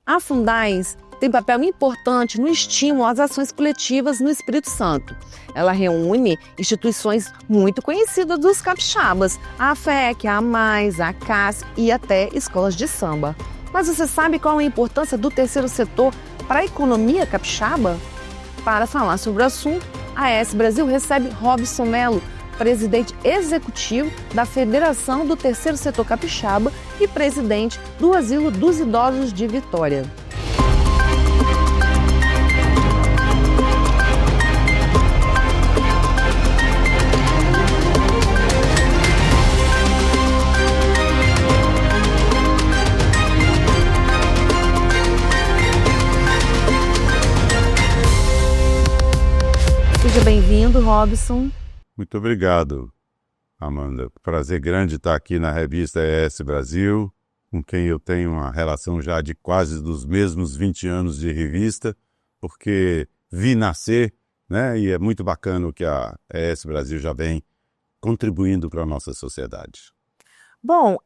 A Fundais tem papel importante no estímulo às ações coletivas no Espírito Santo. Ela reúne instituições muito conhecidas dos capixabas, a FEC, a Mais, a CAS e até escolas de samba. Mas você sabe qual é a importância do terceiro setor para a economia capixaba? Para falar sobre o assunto, a AES Brasil recebe Robson Melo, presidente executivo da Federação do Terceiro Setor Capixaba e presidente do Asilo dos Idosos de Vitória. Seja bem-vindo, Robson. Muito obrigado, Amanda. Prazer grande estar aqui na revista AES Brasil, com quem eu tenho uma relação já de quase dos mesmos 20 anos de revista, porque vi nascer, né? E é muito bacana o que a AES Brasil já vem contribuindo para a nossa sociedade. Bom,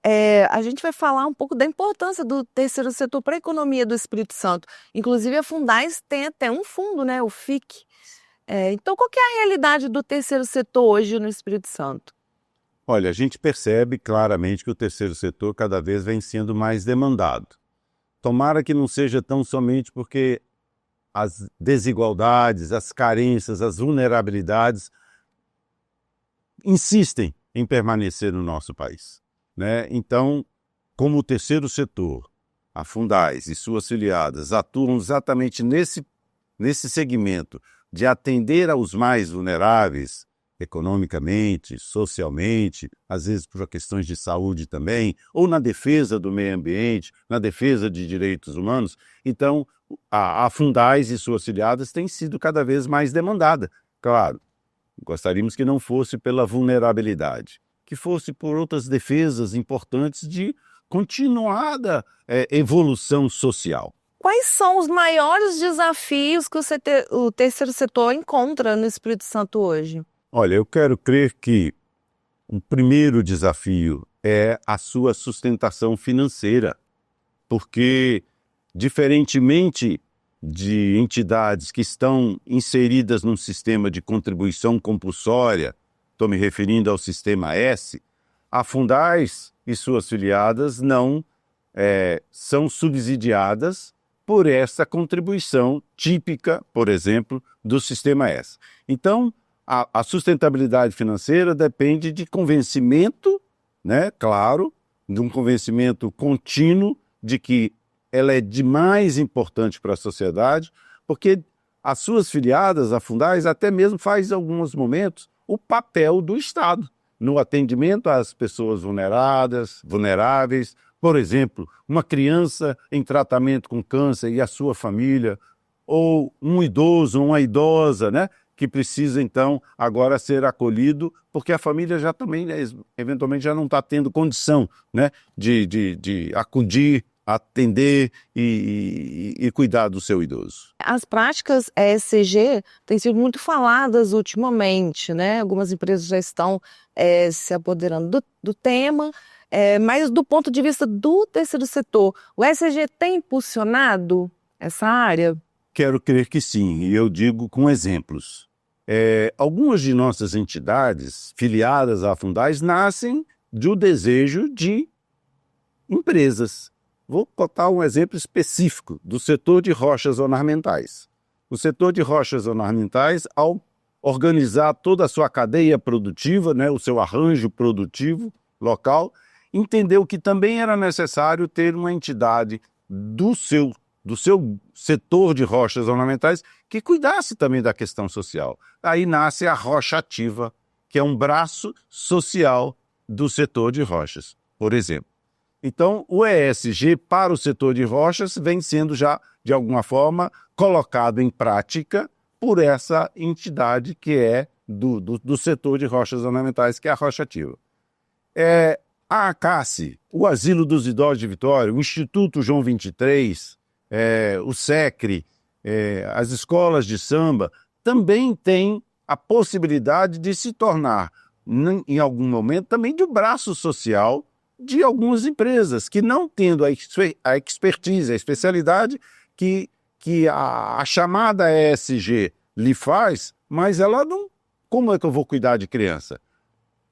a gente vai falar um pouco da importância do terceiro setor para a economia do Espírito Santo. Inclusive, a Fundais tem até um fundo, né? O FIC. Então, qual que é a realidade do terceiro setor hoje no Espírito Santo? Olha, a gente percebe claramente que o terceiro setor cada vez vem sendo mais demandado. Tomara que não seja tão somente porque as desigualdades, as carências, as vulnerabilidades insistem em permanecer no nosso país, né? Então, como o terceiro setor, a Fundais e suas filiadas atuam exatamente nesse segmento de atender aos mais vulneráveis, economicamente, socialmente, às vezes por questões de saúde também, ou na defesa do meio ambiente, na defesa de direitos humanos. Então, a Fundais e suas filiadas têm sido cada vez mais demandada. Claro, gostaríamos que não fosse pela vulnerabilidade, que fosse por outras defesas importantes de continuada evolução social. Quais são os maiores desafios que o terceiro setor encontra no Espírito Santo hoje? Olha, eu quero crer que o primeiro desafio é a sua sustentação financeira, porque, diferentemente de entidades que estão inseridas num sistema de contribuição compulsória, estou me referindo ao Sistema S, a Fundais e suas filiadas não são subsidiadas por essa contribuição típica, por exemplo, do Sistema S. Então, a sustentabilidade financeira depende de convencimento, né, claro, de um convencimento contínuo de que ela é de mais importante para a sociedade, porque as suas filiadas, a Fundais, até mesmo faz, em alguns momentos, o papel do Estado no atendimento às pessoas vulneráveis. Por exemplo, uma criança em tratamento com câncer e a sua família, ou um idoso, uma idosa, né, que precisa, então, agora ser acolhido, porque a família já também, eventualmente, já não está tendo condição, né, de acudir, atender e cuidar do seu idoso. As práticas ESG têm sido muito faladas ultimamente, né? Algumas empresas já estão se apoderando do tema. Mas do ponto de vista do terceiro setor, o ESG tem impulsionado essa área? Quero crer que sim, e eu digo com exemplos. Algumas de nossas entidades filiadas à Fundais nascem do desejo de empresas. Vou botar um exemplo específico do setor de rochas ornamentais. O setor de rochas ornamentais, ao organizar toda a sua cadeia produtiva, né, o seu arranjo produtivo local, entendeu que também era necessário ter uma entidade do seu setor de rochas ornamentais que cuidasse também da questão social. Aí nasce a Rocha Ativa, que é um braço social do setor de rochas, por exemplo. Então, o ESG para o setor de rochas vem sendo já, de alguma forma, colocado em prática por essa entidade que é do setor de rochas ornamentais, que é a Rocha Ativa. A ACASSE, o Asilo dos Idosos de Vitória, o Instituto João 23, o SECRE, as escolas de samba, também têm a possibilidade de se tornar, em algum momento, também de um braço social de algumas empresas que, não tendo a expertise, a especialidade que a chamada ESG lhe faz, mas ela não... Como é que eu vou cuidar de criança?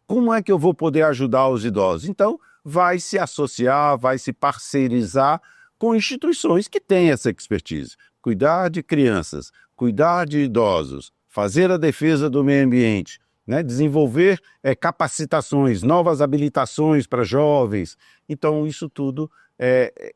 Como é que eu vou poder ajudar os idosos? Então, vai se associar, vai se parceirizar com instituições que têm essa expertise. Cuidar de crianças, cuidar de idosos, fazer a defesa do meio ambiente, né? Desenvolver capacitações, novas habilitações para jovens. Então, isso tudo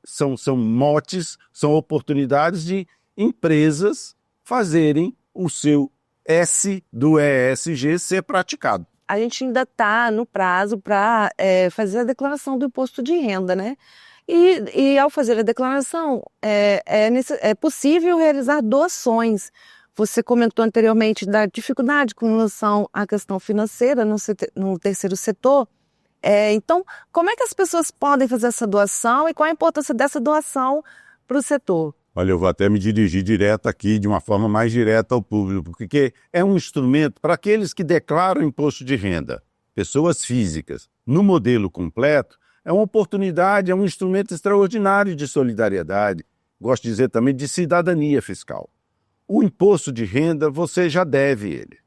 são motes, são oportunidades de empresas fazerem o seu S do ESG ser praticado. A gente ainda está no prazo para fazer a declaração do imposto de renda, né? E ao fazer a declaração, é possível realizar doações. Você comentou anteriormente da dificuldade com relação à questão financeira no terceiro setor. Então, como é que as pessoas podem fazer essa doação e qual a importância dessa doação para o setor? Olha, eu vou até me dirigir direto aqui, de uma forma mais direta ao público, porque é um instrumento para aqueles que declaram imposto de renda, pessoas físicas, no modelo completo. É uma oportunidade, é um instrumento extraordinário de solidariedade, gosto de dizer também de cidadania fiscal. O imposto de renda, você já deve ele.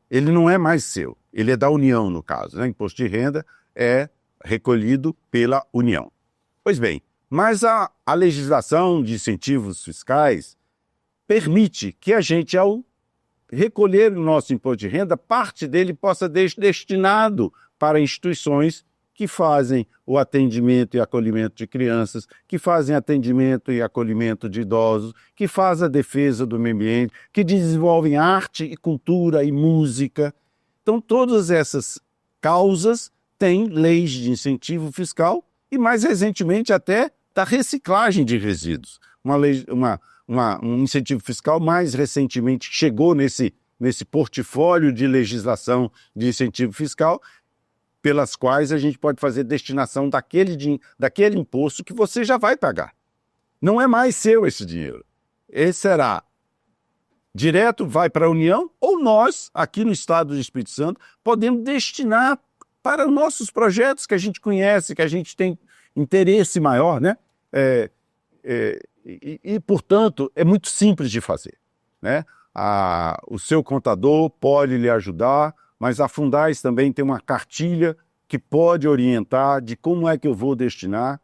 Ele não é mais seu, ele é da União, no caso, né? Imposto de renda é recolhido pela União. Pois bem, mas a legislação de incentivos fiscais permite que a gente, ao recolher o nosso imposto de renda, parte dele possa ser destinado para instituições que fazem o atendimento e acolhimento de crianças, que fazem atendimento e acolhimento de idosos, que fazem a defesa do meio ambiente, que desenvolvem arte e cultura e música. Então, todas essas causas têm leis de incentivo fiscal e, mais recentemente, até da reciclagem de resíduos. Um incentivo fiscal mais recentemente chegou nesse portfólio de legislação de incentivo fiscal, pelas quais a gente pode fazer destinação daquele imposto que você já vai pagar. Não é mais seu esse dinheiro. Esse será direto, vai para a União, ou nós, aqui no Estado do Espírito Santo, podemos destinar para nossos projetos que a gente conhece, que a gente tem interesse maior, né? Portanto, é muito simples de fazer, né? O seu contador pode lhe ajudar, mas a Fundais também tem uma cartilha que pode orientar de como é que eu vou destinar.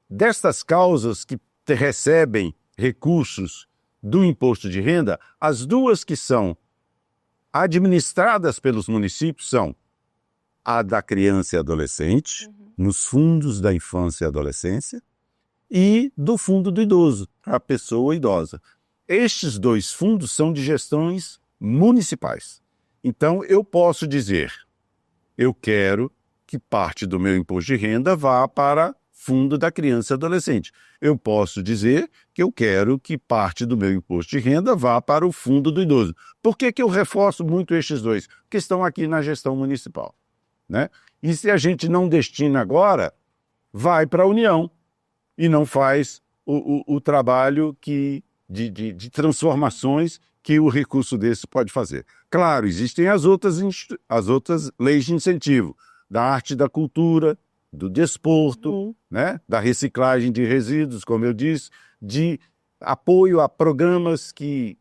Destas causas que recebem recursos do imposto de renda, as duas que são administradas pelos municípios são a da criança e adolescente, nos fundos da infância e adolescência, e do fundo do idoso, a pessoa idosa. Estes dois fundos são de gestões municipais. Então, eu posso dizer, eu quero que parte do meu imposto de renda vá para fundo da criança e adolescente. Eu posso dizer que eu quero que parte do meu imposto de renda vá para o fundo do idoso. Por que eu reforço muito estes dois? Porque estão aqui na gestão municipal, né? E se a gente não destina agora, vai para a União e não faz o trabalho de transformações que o recurso desse pode fazer. Claro, existem as outras leis de incentivo, da arte e da cultura, do desporto, né? Da reciclagem de resíduos, como eu disse, de apoio a programas que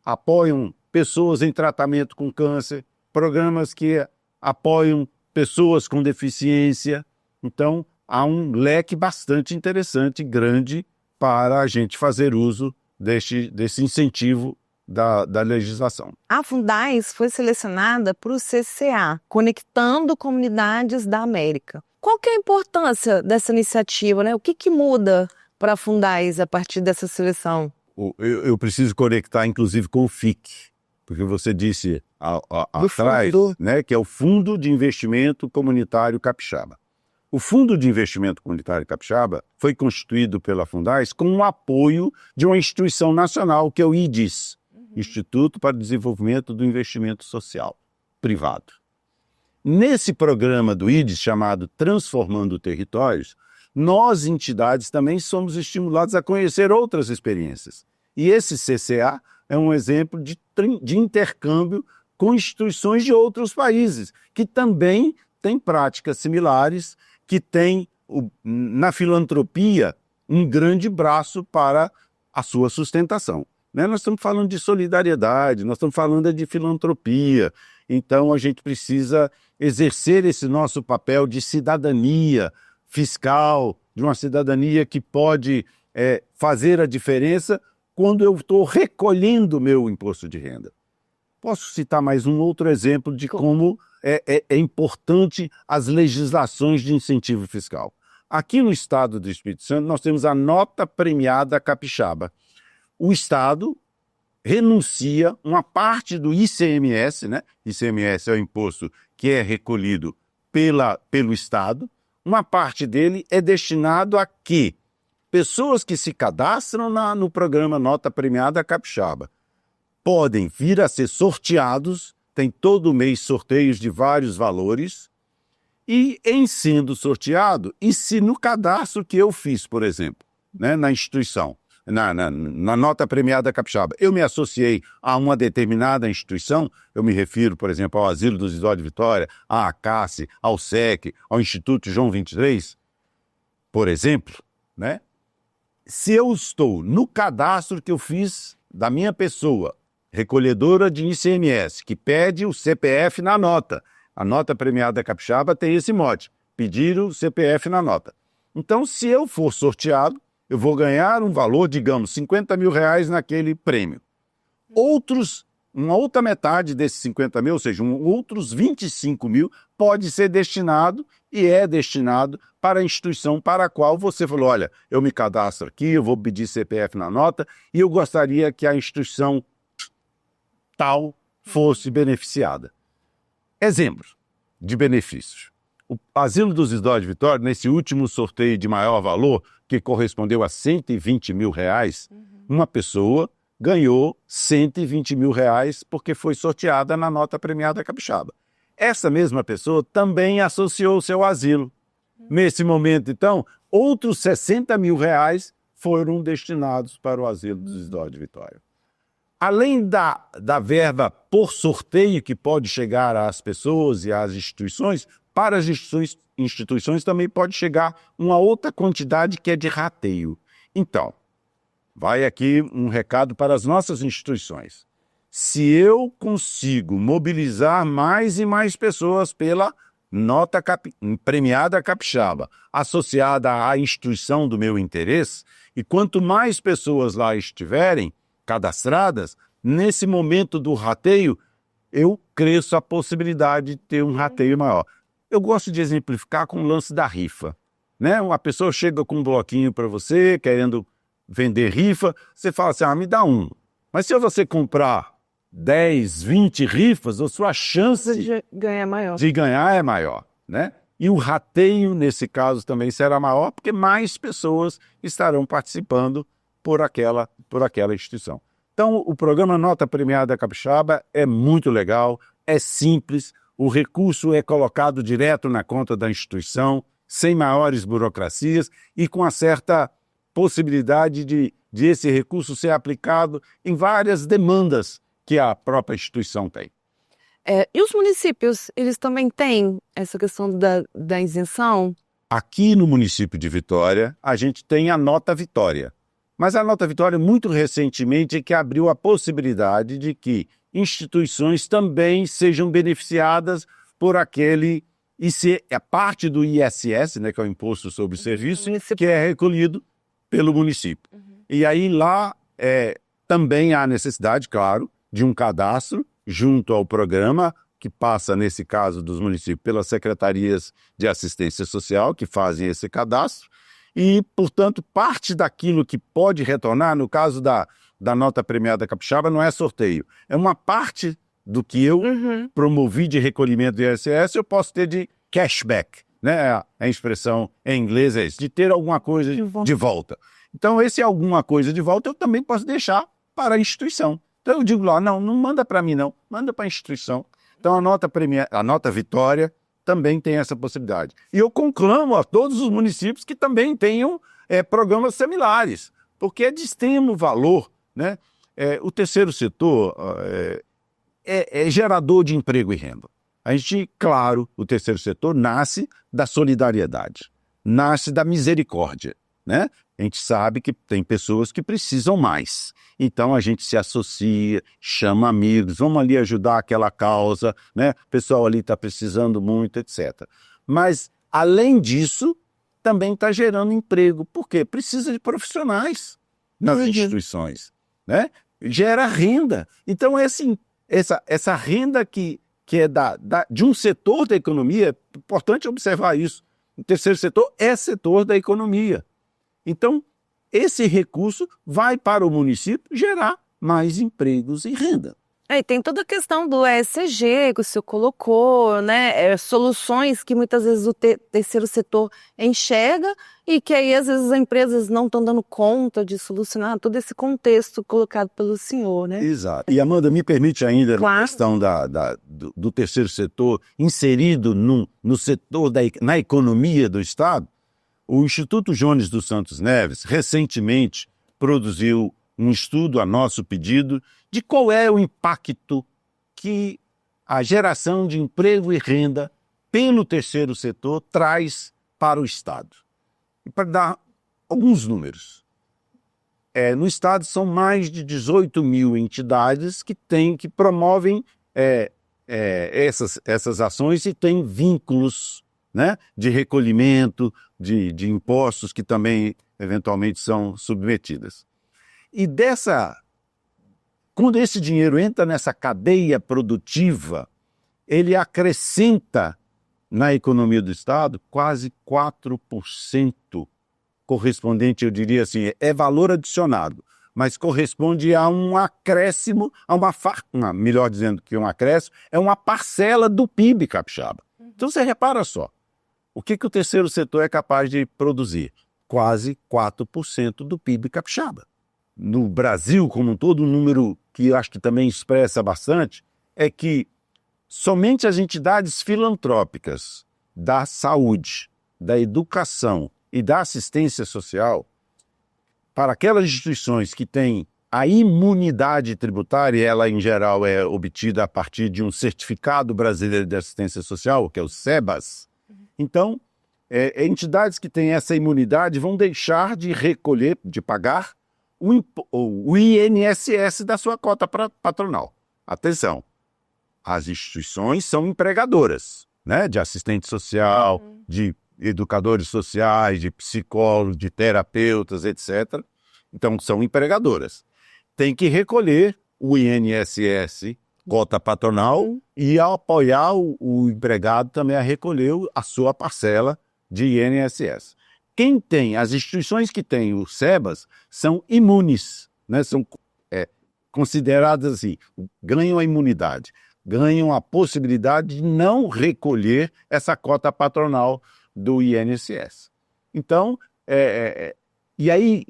apoiam pessoas em tratamento com câncer, programas que apoiam pessoas com deficiência. Então, há um leque bastante interessante, grande, para a gente fazer uso desse incentivo da legislação. A Fundais foi selecionada para o CCA, Conectando Comunidades da América. Qual que é a importância dessa iniciativa, né? O que muda para a Fundais a partir dessa seleção? Eu preciso conectar, inclusive, com o FIC, porque você disse atrás, né, que é o Fundo de Investimento Comunitário Capixaba. O Fundo de Investimento Comunitário Capixaba foi constituído pela Fundais com o apoio de uma instituição nacional, que é o IDIS, Instituto para o Desenvolvimento do Investimento Social Privado. Nesse programa do IDIS, chamado Transformando Territórios, nós, entidades, também somos estimulados a conhecer outras experiências. E esse CCA é um exemplo de intercâmbio com instituições de outros países, que também tem práticas similares que têm, na filantropia, um grande braço para a sua sustentação. Né? Nós estamos falando de solidariedade, nós estamos falando de filantropia, então a gente precisa exercer esse nosso papel de cidadania fiscal, de uma cidadania que pode fazer a diferença quando eu estou recolhendo o meu imposto de renda. Posso citar mais um outro exemplo de como é importante as legislações de incentivo fiscal. Aqui no estado do Espírito Santo, nós temos a nota premiada capixaba. O estado renuncia uma parte do ICMS, né? ICMS é o imposto que é recolhido pelo estado. Uma parte dele é destinado a que pessoas que se cadastram no programa Nota Premiada Capixaba podem vir a ser sorteados, tem todo mês sorteios de vários valores, e em sendo sorteado, e se no cadastro que eu fiz, por exemplo, né, na instituição, na Nota Premiada Capixaba, eu me associei a uma determinada instituição, eu me refiro, por exemplo, ao Asilo dos Idosos de Vitória, à ACACE, ao SEC, ao Instituto João 23, por exemplo, né? Se eu estou no cadastro que eu fiz da minha pessoa, recolhedora de ICMS, que pede o CPF na nota. A Nota Premiada Capixaba tem esse mote, pedir o CPF na nota. Então, se eu for sorteado, eu vou ganhar um valor, digamos, 50 mil reais naquele prêmio. Uma outra metade desses 50 mil, ou seja, outros 25 mil, pode ser destinado e é destinado para a instituição para a qual você falou, olha, eu me cadastro aqui, eu vou pedir CPF na nota e eu gostaria que a instituição tal fosse beneficiada. Exemplos de benefícios. O Asilo dos Idosos de Vitória, nesse último sorteio de maior valor, que correspondeu a 120 mil reais, uma pessoa ganhou 120 mil reais porque foi sorteada na Nota Premiada Capixaba. Essa mesma pessoa também associou o seu asilo. Nesse momento, então, outros 60 mil reais foram destinados para o Asilo dos Idosos de Vitória. Além da verba por sorteio que pode chegar às pessoas e às instituições, para as instituições também pode chegar uma outra quantidade que é de rateio. Então, vai aqui um recado para as nossas instituições. Se eu consigo mobilizar mais e mais pessoas pela Nota Premiada Capixaba, associada à instituição do meu interesse, e quanto mais pessoas lá estiverem cadastradas, nesse momento do rateio, eu cresço a possibilidade de ter um rateio maior. Eu gosto de exemplificar com o lance da rifa. Né? Uma pessoa chega com um bloquinho para você, querendo vender rifa, você fala assim, me dá um. Mas se você comprar 10, 20 rifas, a sua chance de ganhar é maior. Né? E o rateio, nesse caso, também será maior, porque mais pessoas estarão participando por aquela instituição. Então, o programa Nota Premiada Capixaba é muito legal, é simples, o recurso é colocado direto na conta da instituição, sem maiores burocracias e com uma certa possibilidade de esse recurso ser aplicado em várias demandas que a própria instituição tem. E os municípios, eles também têm essa questão da isenção? Aqui no município de Vitória, a gente tem a Nota Vitória. Mas a Nota Vitória, muito recentemente, é que abriu a possibilidade de que instituições também sejam beneficiadas por aquele a parte do ISS, né, que é o Imposto sobre o Serviço, que é recolhido pelo município. E aí lá também há necessidade, claro, de um cadastro junto ao programa, que passa, nesse caso dos municípios, pelas secretarias de assistência social, que fazem esse cadastro, e, portanto, parte daquilo que pode retornar, no caso da Nota Premiada Capixaba, não é sorteio. É uma parte do que eu promovi de recolhimento do ISS, eu posso ter de cashback, né? A expressão em inglês é isso, de ter alguma coisa de volta. Então, esse alguma coisa de volta eu também posso deixar para a instituição. Então, eu digo lá, não manda para mim não, manda para a instituição. Então, a Nota Vitória também tem essa possibilidade. E eu conclamo a todos os municípios que também tenham programas similares, porque é de extremo valor, né? O terceiro setor é gerador de emprego e renda. A gente, claro, o terceiro setor nasce da solidariedade, nasce da misericórdia, né? A gente sabe que tem pessoas que precisam mais. Então a gente se associa, chama amigos, vamos ali ajudar aquela causa, né? O pessoal ali está precisando muito, etc. Mas, além disso, também está gerando emprego. Por quê? Precisa de profissionais nas instituições, né? Gera renda. Então, essa renda que é de um setor da economia, é importante observar isso. O terceiro setor é setor da economia. Então, esse recurso vai para o município gerar mais empregos e renda. E tem toda a questão do ESG que o senhor colocou, né? Soluções que muitas vezes o terceiro setor enxerga e que aí às vezes as empresas não estão dando conta de solucionar todo esse contexto colocado pelo senhor, né? Exato. E Amanda, me permite ainda Claro. a questão do terceiro setor inserido no setor na economia do Estado. O Instituto Jones dos Santos Neves recentemente produziu um estudo a nosso pedido de qual é o impacto que a geração de emprego e renda pelo terceiro setor traz para o Estado. E para dar alguns números. No Estado são mais de 18 mil entidades que promovem essas ações e têm vínculos, né, de recolhimento de impostos que também eventualmente são submetidas. E quando esse dinheiro entra nessa cadeia produtiva, ele acrescenta na economia do Estado quase 4%, correspondente, eu diria assim, é valor adicionado, mas corresponde a um acréscimo, melhor dizendo que um acréscimo, é uma parcela do PIB capixaba. Então você repara só, o que o terceiro setor é capaz de produzir? Quase 4% do PIB capixaba. No Brasil, como um todo, um número que eu acho que também expressa bastante, é que somente as entidades filantrópicas da saúde, da educação e da assistência social, para aquelas instituições que têm a imunidade tributária, ela em geral é obtida a partir de um Certificado Brasileiro de Assistência Social, que é o SEBAS. Então, entidades que têm essa imunidade vão deixar de recolher, de pagar o INSS da sua cota patronal. Atenção, as instituições são empregadoras, né, de assistente social, de educadores sociais, de psicólogos, de terapeutas, etc. Então, são empregadoras. Tem que recolher o INSS, cota patronal, e ao apoiar o empregado também a recolher a sua parcela de INSS. As instituições que têm o SEBAS são imunes, né? São consideradas assim, ganham a imunidade, ganham a possibilidade de não recolher essa cota patronal do INSS. Então, e aí,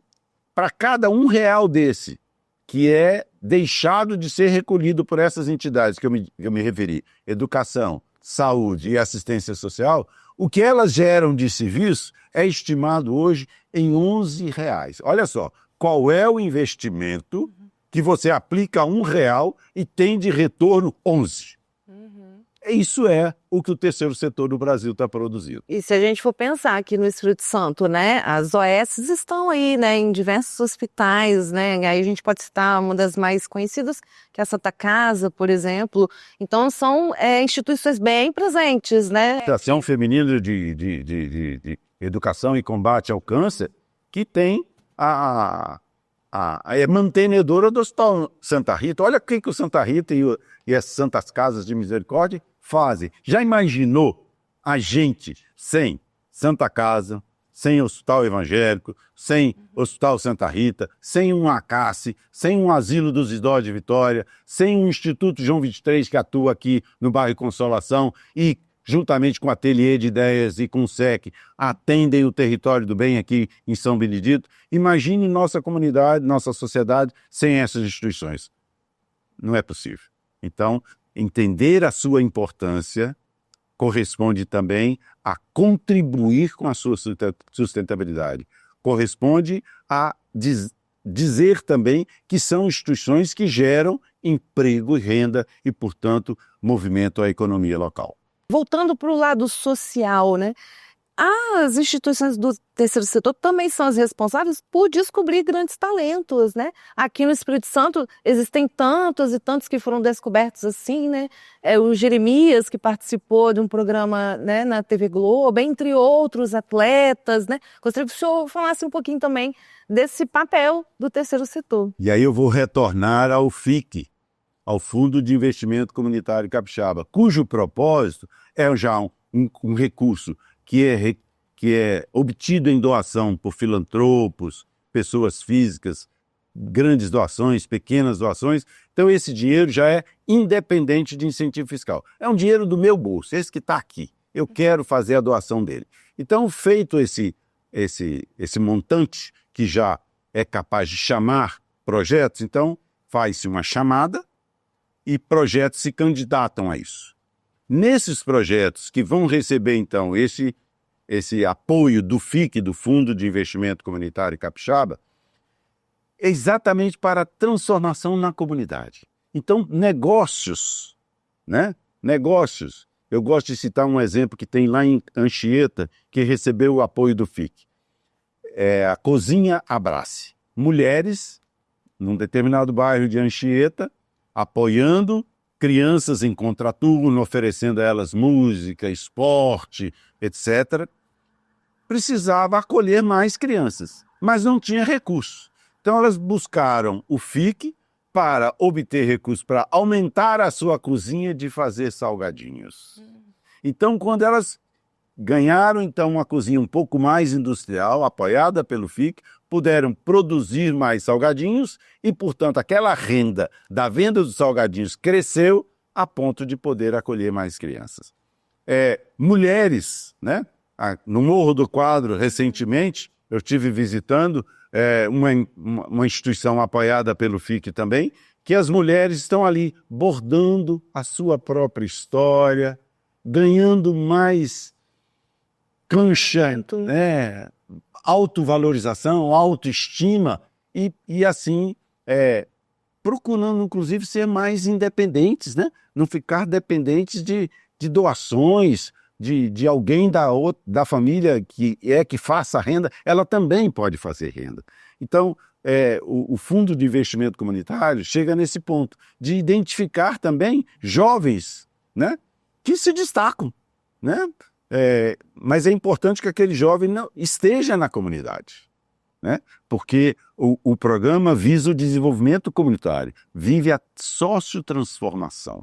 para cada R$1 desse, que é deixado de ser recolhido por essas entidades que eu me referi, educação, saúde e assistência social, o que elas geram de serviço é estimado hoje em R$11. Olha só, qual é o investimento que você aplica R$1 e tem de retorno 11? Isso é o que o terceiro setor do Brasil está produzindo. E se a gente for pensar aqui no Espírito Santo, né, as OS estão aí, né, em diversos hospitais, né, aí a gente pode citar uma das mais conhecidas, que é a Santa Casa, por exemplo. Então são instituições bem presentes, né? A Ação Feminina de Educação e Combate ao Câncer, que tem é mantenedora do Hospital Santa Rita. Olha o que o Santa Rita e as Santas Casas de Misericórdia fazem. Já imaginou a gente sem Santa Casa, sem Hospital Evangélico, sem Hospital Santa Rita, sem um ACACE, sem um Asilo dos Idosos de Vitória, sem um Instituto João 23 que atua aqui no bairro Consolação e, juntamente com o Ateliê de Ideias e com o SEC, atendem o Território do Bem aqui em São Benedito? Imagine nossa comunidade, nossa sociedade sem essas instituições. Não é possível. Então, entender a sua importância corresponde também a contribuir com a sua sustentabilidade. Corresponde a dizer também que são instituições que geram emprego e renda e, portanto, movimento à economia local. Voltando para o lado social, né? As instituições do terceiro setor também são as responsáveis por descobrir grandes talentos, né? Aqui no Espírito Santo existem tantos e tantos que foram descobertos assim, né? O Jeremias, que participou de um programa, né, na TV Globo, entre outros atletas, né? Gostaria que o senhor falasse um pouquinho também desse papel do terceiro setor. E aí eu vou retornar ao FIC, ao Fundo de Investimento Comunitário Capixaba, cujo propósito é já um recurso que é obtido em doação por filantropos, pessoas físicas, grandes doações, pequenas doações. Então esse dinheiro já é independente de incentivo fiscal. É um dinheiro do meu bolso, esse que está aqui. Eu quero fazer a doação dele. Então, feito esse montante, que já é capaz de chamar projetos, então faz-se uma chamada e projetos se candidatam a isso. Nesses projetos que vão receber, então, esse apoio do FIC, do Fundo de Investimento Comunitário Capixaba, é exatamente para a transformação na comunidade. Então, negócios, né? Negócios. Eu gosto de citar um exemplo que tem lá em Anchieta, que recebeu o apoio do FIC. É a Cozinha Abrace. Mulheres, num determinado bairro de Anchieta, apoiando crianças em contraturno, oferecendo a elas música, esporte, etc. Precisava acolher mais crianças, mas não tinha recursos. Então elas buscaram o FIC para obter recursos para aumentar a sua cozinha de fazer salgadinhos. Então, quando elas ganharam então uma cozinha um pouco mais industrial, apoiada pelo FIC, puderam produzir mais salgadinhos e, portanto, aquela renda da venda dos salgadinhos cresceu a ponto de poder acolher mais crianças. Mulheres, né? No Morro do Quadro, recentemente, eu estive visitando uma instituição apoiada pelo FIC também, que as mulheres estão ali bordando a sua própria história, ganhando mais cancha, autovalorização, autoestima e assim, procurando inclusive ser mais independentes, né? Não ficar dependentes de doações, de alguém da família que faça renda, ela também pode fazer renda. Então, o Fundo de Investimento Comunitário chega nesse ponto de identificar também jovens, né? Que se destacam, né? Mas é importante que aquele jovem não esteja na comunidade, né? Porque o programa visa o desenvolvimento comunitário, vive a sociotransformação.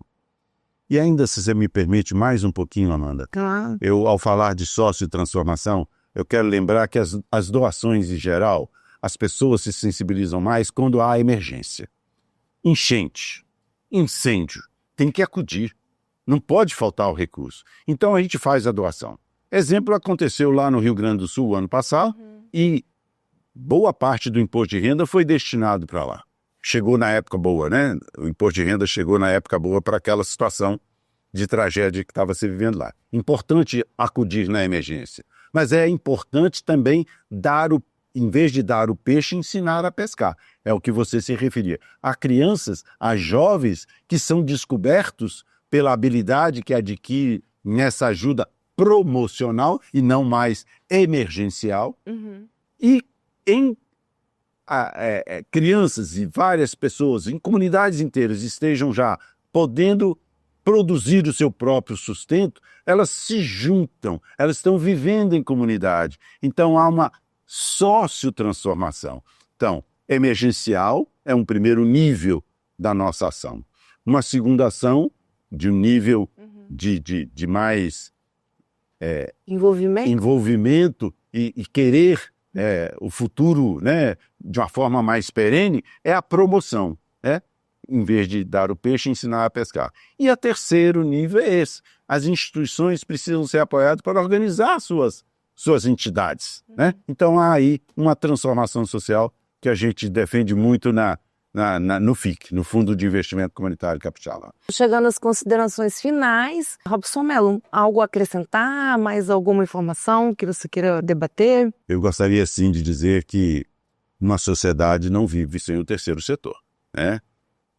E ainda, se você me permite mais um pouquinho, Amanda, Claro. eu, ao falar de sociotransformação, eu quero lembrar que as doações em geral, as pessoas se sensibilizam mais quando há emergência. Enchente, incêndio, tem que acudir. Não pode faltar o recurso. Então a gente faz a doação. Exemplo, aconteceu lá no Rio Grande do Sul ano passado e boa parte do imposto de renda foi destinado para lá. Chegou na época boa, né? O imposto de renda chegou na época boa para aquela situação de tragédia que estava se vivendo lá. Importante acudir na emergência. Mas é importante também em vez de dar o peixe, ensinar a pescar. É o que você se referia. Há crianças, há jovens que são descobertos pela habilidade que adquire nessa ajuda promocional e não mais emergencial. E em crianças e várias pessoas, em comunidades inteiras, estejam já podendo produzir o seu próprio sustento, elas se juntam, elas estão vivendo em comunidade. Então há uma sociotransformação. Então, emergencial é um primeiro nível da nossa ação. Uma segunda ação de um nível de mais envolvimento e querer o futuro, né, de uma forma mais perene, é a promoção, né? Em vez de dar o peixe, ensinar a pescar. E o terceiro nível é esse. As instituições precisam ser apoiadas para organizar suas entidades, né? Então há aí uma transformação social que a gente defende muito no FIC, no Fundo de Investimento Comunitário Capixaba. Chegando às considerações finais, Robson Melo, algo a acrescentar? Mais alguma informação que você queira debater? Eu gostaria sim de dizer que uma sociedade não vive sem o terceiro setor, né?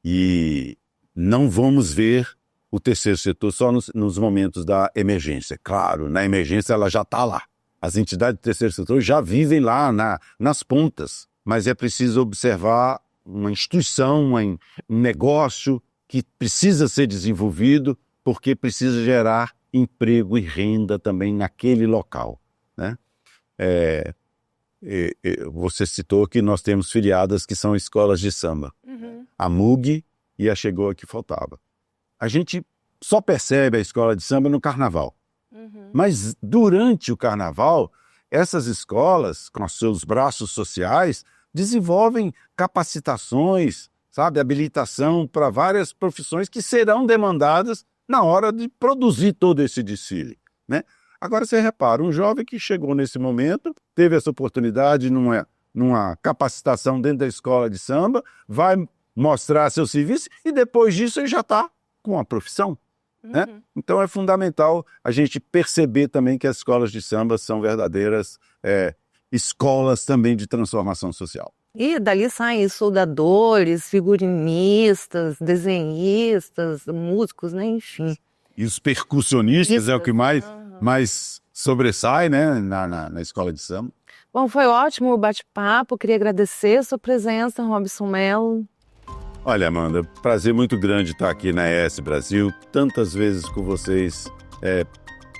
E não vamos ver o terceiro setor só nos momentos da emergência. Claro, na emergência ela já está lá. As entidades do terceiro setor já vivem lá nas pontas, mas é preciso observar uma instituição, um negócio que precisa ser desenvolvido porque precisa gerar emprego e renda também naquele local, né? Você citou que nós temos filiadas que são escolas de samba. A MUG e a Chegou que faltava. A gente só percebe a escola de samba no carnaval. Mas durante o carnaval, essas escolas, com os seus braços sociais, desenvolvem capacitações, sabe, habilitação para várias profissões que serão demandadas na hora de produzir todo esse desfile, né? Agora você repara, um jovem que chegou nesse momento, teve essa oportunidade numa capacitação dentro da escola de samba, vai mostrar seu serviço e depois disso ele já está com a profissão. Né? Então é fundamental a gente perceber também que as escolas de samba são verdadeiras escolas também de transformação social. E dali saem soldadores, figurinistas, desenhistas, músicos, né? Enfim. E os percussionistas é o que mais sobressai, né? na escola de samba. Bom, foi ótimo o bate-papo, queria agradecer a sua presença, Robson Mello. Olha, Amanda, prazer muito grande estar aqui na ES Brasil, tantas vezes com vocês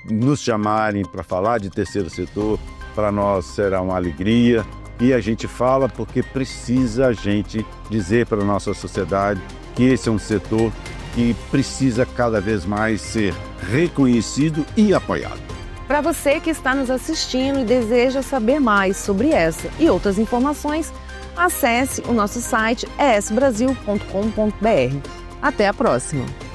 nos chamarem para falar de terceiro setor, para nós será uma alegria e a gente fala porque precisa a gente dizer para a nossa sociedade que esse é um setor que precisa cada vez mais ser reconhecido e apoiado. Para você que está nos assistindo e deseja saber mais sobre essa e outras informações, acesse o nosso site esbrasil.com.br. Até a próxima!